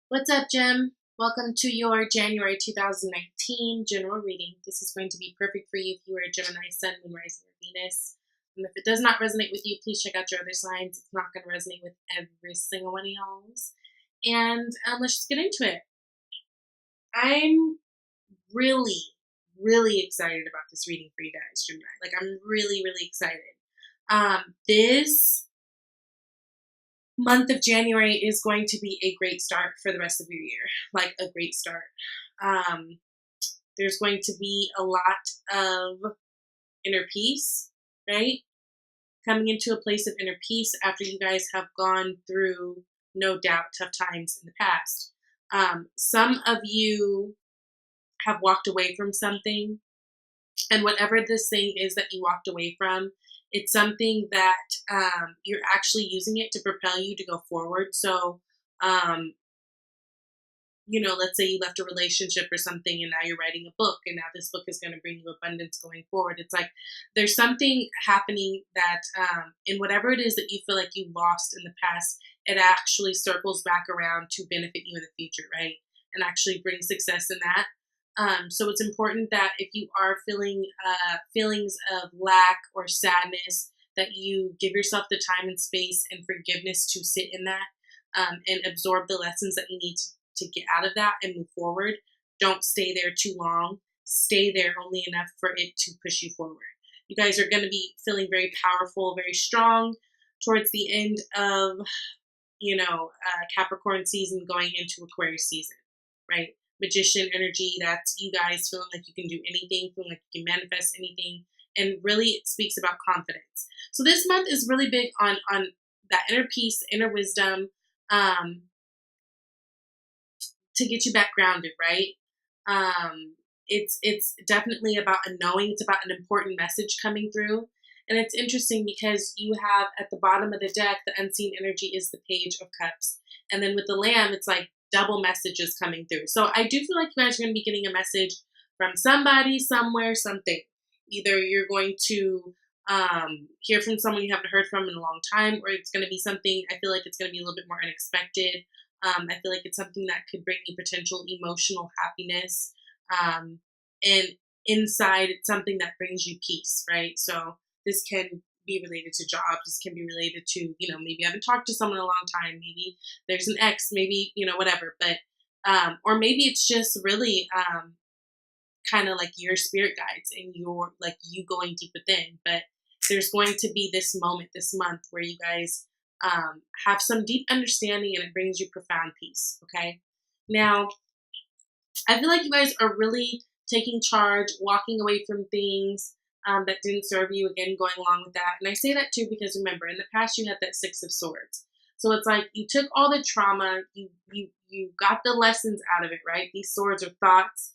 What's up, Jim? Welcome to your January 2019 general reading. This is going to be perfect for you if you are a Gemini Sun, Moon, Rising, or Venus. And if it does not resonate with you, please check out your other signs. It's not going to resonate with every single one of y'all's. And let's just get into it. I'm really, really excited about this reading for you guys, Gemini. Like, I'm really, really excited. This month of January is going to be a great start for the rest of your year, like a great start. There's going to be a lot of inner peace, right? Coming into a place of inner peace after you guys have gone through, no doubt, tough times in the past. Some of you have walked away from something, and whatever this thing is that you walked away from, it's something that you're actually using it to propel you to go forward. So, let's say you left a relationship or something and now you're writing a book and now this book is going to bring you abundance going forward. It's like there's something happening that in whatever it is that you feel like you lost in the past, it actually circles back around to benefit you in the future, right? And actually bring success in that. So it's important that if you are feeling feelings of lack or sadness, that you give yourself the time and space and forgiveness to sit in that and absorb the lessons that you need to get out of that and move forward. Don't stay there too long. Stay there only enough for it to push you forward. You guys are going to be feeling very powerful, very strong towards the end of, Capricorn season going into Aquarius season, right? Magician energy, that's you guys feeling like you can do anything, feeling like you can manifest anything, and really it speaks about confidence. So this month is really big on that inner peace, inner wisdom, to get you back grounded, right? It's definitely about a knowing. It's about an important message coming through. And it's interesting because you have at the bottom of the deck, the unseen energy is the Page of Cups. And then with the Lamb, it's like double messages coming through. So I do feel like you guys are going to be getting a message from somebody, somewhere, something. Either you're going to hear from someone you haven't heard from in a long time, or it's going to be something, I feel like it's going to be a little bit more unexpected. I feel like it's something that could bring you potential emotional happiness. And inside, it's something that brings you peace, right? So this can be related to jobs. This can be related to, maybe you haven't talked to someone in a long time. Maybe there's an ex, maybe, whatever. But, or maybe it's just really kind of like your spirit guides and your, like you going deep within. But there's going to be this moment this month where you guys have some deep understanding and it brings you profound peace. Okay. Now, I feel like you guys are really taking charge, walking away from things that didn't serve you, again, going along with that. And I say that too because remember, in the past you had that Six of Swords. So it's like you took all the trauma, you got the lessons out of it, right? These swords are thoughts.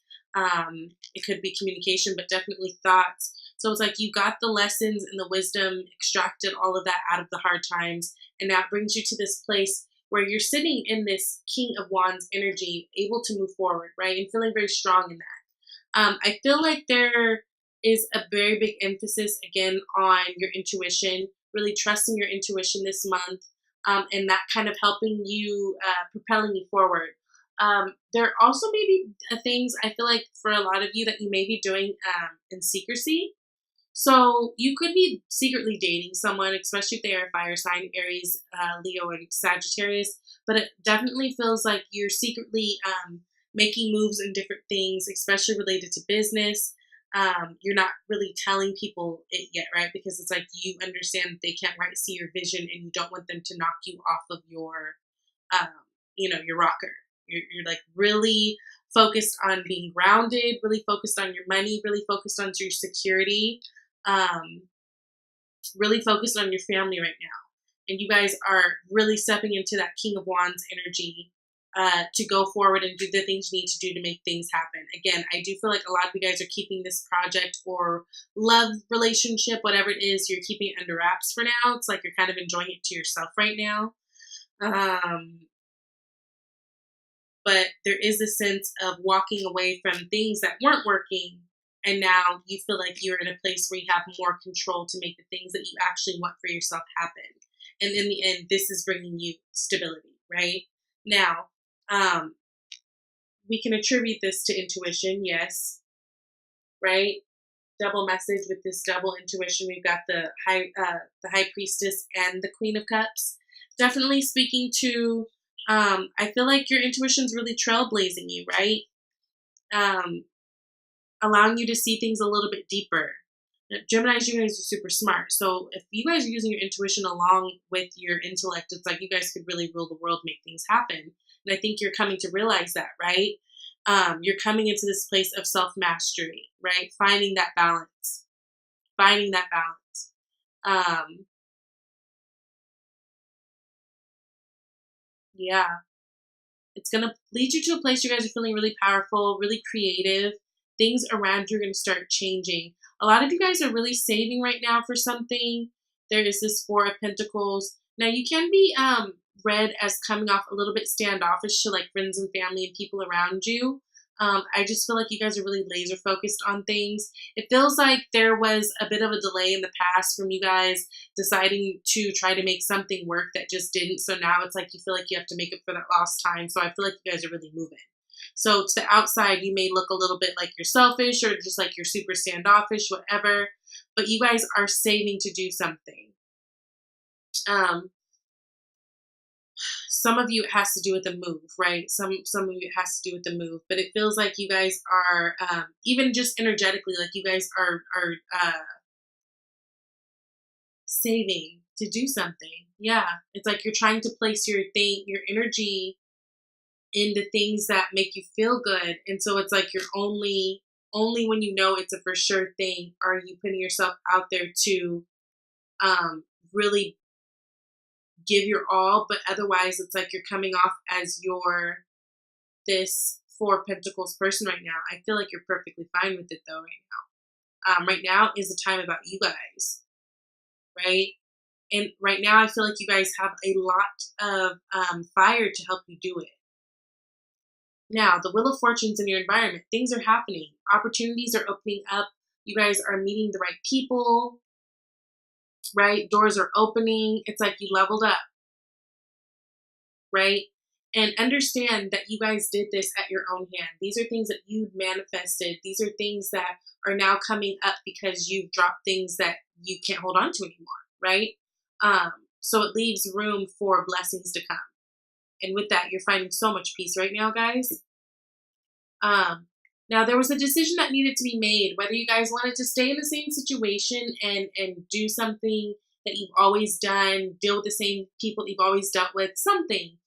It could be communication, but definitely thoughts. So it's like you got the lessons and the wisdom, extracted all of that out of the hard times. And now it brings you to this place where you're sitting in this King of Wands energy, able to move forward, right? And feeling very strong in that. I feel like there is a very big emphasis, again, on your intuition, really trusting your intuition this month, and that kind of helping you, propelling you forward. There are also maybe things I feel like for a lot of you that you may be doing in secrecy. So you could be secretly dating someone, especially if they are a fire sign, Aries, Leo, and Sagittarius. But it definitely feels like you're secretly making moves in different things, especially related to business. You're not really telling people it yet, right? Because it's like you understand that they can't see your vision and you don't want them to knock you off of your, your rocker. You're like really focused on being grounded, really focused on your money, really focused on your security, really focused on your family right now. And you guys are really stepping into that King of Wands energy to go forward and do the things you need to do to make things happen. Again, I do feel like a lot of you guys are keeping this project or love relationship, whatever it is, you're keeping it under wraps for now. It's like you're kind of enjoying it to yourself right now. But there is a sense of walking away from things that weren't working. And now you feel like you're in a place where you have more control to make the things that you actually want for yourself happen. And in the end, this is bringing you stability, right? Now, We can attribute this to intuition, yes, right? Double message with this double intuition. We've got the high priestess and the Queen of Cups. Definitely speaking to. I feel like your intuition's really trailblazing you, right? Allowing you to see things a little bit deeper. Geminis, you guys are super smart. So if you guys are using your intuition along with your intellect, it's like you guys could really rule the world, make things happen. And I think you're coming to realize that, right? You're coming into this place of self-mastery, right? Finding that balance. Yeah. It's going to lead you to a place you guys are feeling really powerful, really creative. Things around you are going to start changing. A lot of you guys are really saving right now for something. There is this Four of Pentacles. Now, you can be read as coming off a little bit standoffish to like friends and family and people around you. I just feel like you guys are really laser focused on things. It feels like there was a bit of a delay in the past from you guys deciding to try to make something work that just didn't. So now it's like you feel like you have to make up for that lost time. So I feel like you guys are really moving. So to the outside, you may look a little bit like you're selfish or just like you're super standoffish, whatever. But you guys are saving to do something. Some of you it has to do with the move, right? Some of you it has to do with the move, but it feels like you guys are even just energetically, like you guys are saving to do something. Yeah, it's like you're trying to place your energy into things that make you feel good, and so it's like you're only when you know it's a for sure thing are you putting yourself out there to really give your all, but otherwise it's like you're coming off as this Four of Pentacles person right now. I feel like you're perfectly fine with it though right now. Right now is the time about you guys, right? And right now I feel like you guys have a lot of fire to help you do it. Now, the Wheel of Fortune's in your environment. Things are happening. Opportunities are opening up. You guys are meeting the right people, right? Doors are opening. It's like you leveled up, right? And understand that you guys did this at your own hand. These are things that you manifested. These are things that are now coming up because you've dropped things that you can't hold on to anymore, right? So it leaves room for blessings to come. And with that, you're finding so much peace right now, guys. Now, there was a decision that needed to be made, whether you guys wanted to stay in the same situation and do something that you've always done, deal with the same people you've always dealt with, something.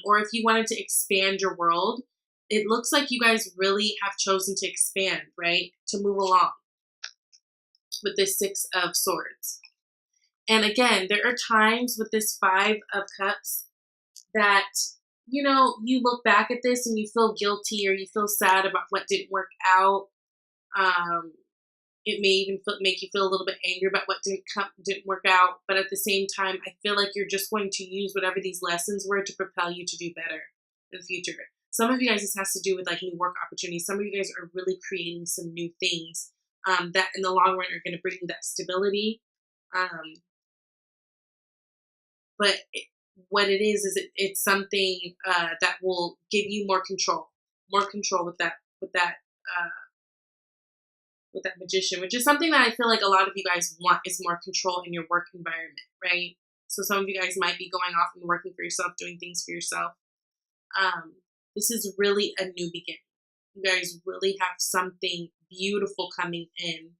Or if you wanted to expand your world. It looks like you guys really have chosen to expand, right? To move along with this Six of Swords. And again, there are times with this Five of Cups that, you know, you look back at this and you feel guilty or you feel sad about what didn't work out. It may even make you feel a little bit angry about what didn't work out. But at the same time, I feel like you're just going to use whatever these lessons were to propel you to do better in the future. Some of you guys, this has to do with like new work opportunities. Some of you guys are really creating some new things that in the long run are going to bring you that stability. But what it is it's something that will give you more control with that Magician, which is something that I feel like a lot of you guys want, is more control in your work environment, right? So some of you guys might be going off and working for yourself, doing things for yourself. This is really a new beginning. You guys really have something beautiful coming in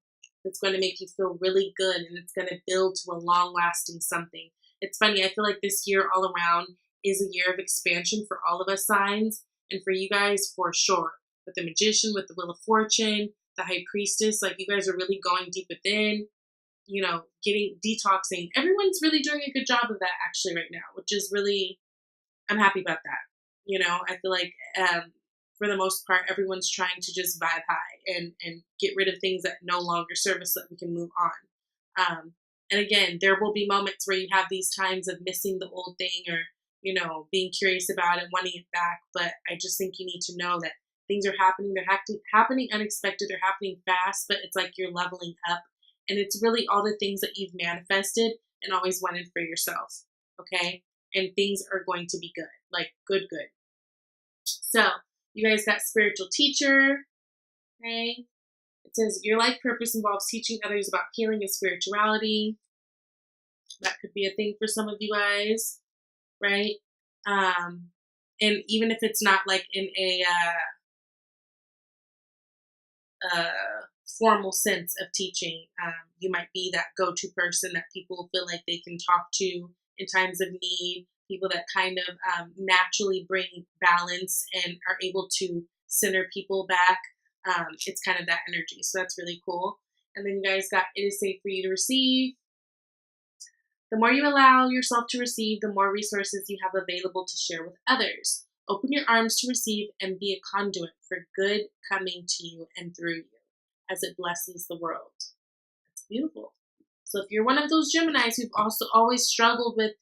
that's going to make you feel really good, and it's going to build to a long-lasting something. It's funny, I feel like this year all around is a year of expansion for all of us signs, and for you guys for sure. With the Magician, with the Wheel of Fortune, the High Priestess, like you guys are really going deep within, you know, getting detoxing. Everyone's really doing a good job of that actually right now, which is really, I'm happy about that. You know, I feel like for the most part, everyone's trying to just vibe high and get rid of things that no longer serve us so that we can move on. And again, there will be moments where you have these times of missing the old thing or, you know, being curious about it, wanting it back. But I just think you need to know that things are happening. They're happening unexpected. They're happening fast, but it's like you're leveling up. And it's really all the things that you've manifested and always wanted for yourself. Okay? And things are going to be good. Like good. So you guys got spiritual teacher, okay? It says your life purpose involves teaching others about healing and spirituality. That could be a thing for some of you guys, right? And even if it's not like in a formal sense of teaching, you might be that go-to person that people feel like they can talk to in times of need, people that kind of naturally bring balance and are able to center people back. It's kind of that energy. So that's really cool. And then you guys got, it is safe for you to receive. The more you allow yourself to receive, the more resources you have available to share with others. Open your arms to receive and be a conduit for good coming to you and through you as it blesses the world. That's beautiful. So if you're one of those Geminis who've also always struggled with,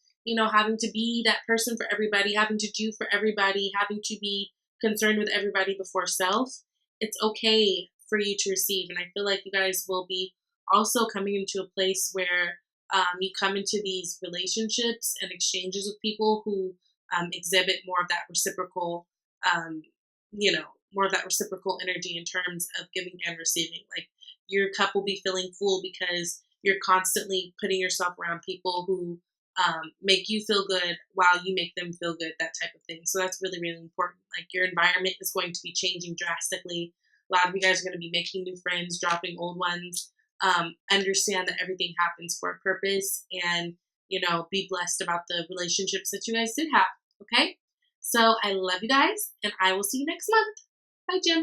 having to be that person for everybody, having to do for everybody, having to be concerned with everybody before self, it's okay for you to receive. And I feel like you guys will be also coming into a place where you come into these relationships and exchanges with people who exhibit more of that reciprocal, more of that reciprocal energy in terms of giving and receiving. Like your cup will be feeling full because you're constantly putting yourself around people who make you feel good while you make them feel good, that type of thing. So that's really, really important. Like your environment is going to be changing drastically. A lot of you guys are going to be making new friends, dropping old ones. Understand that everything happens for a purpose, and be blessed about the relationships that you guys did have. Okay, so I love you guys, and I will see you next month. Bye, Jim.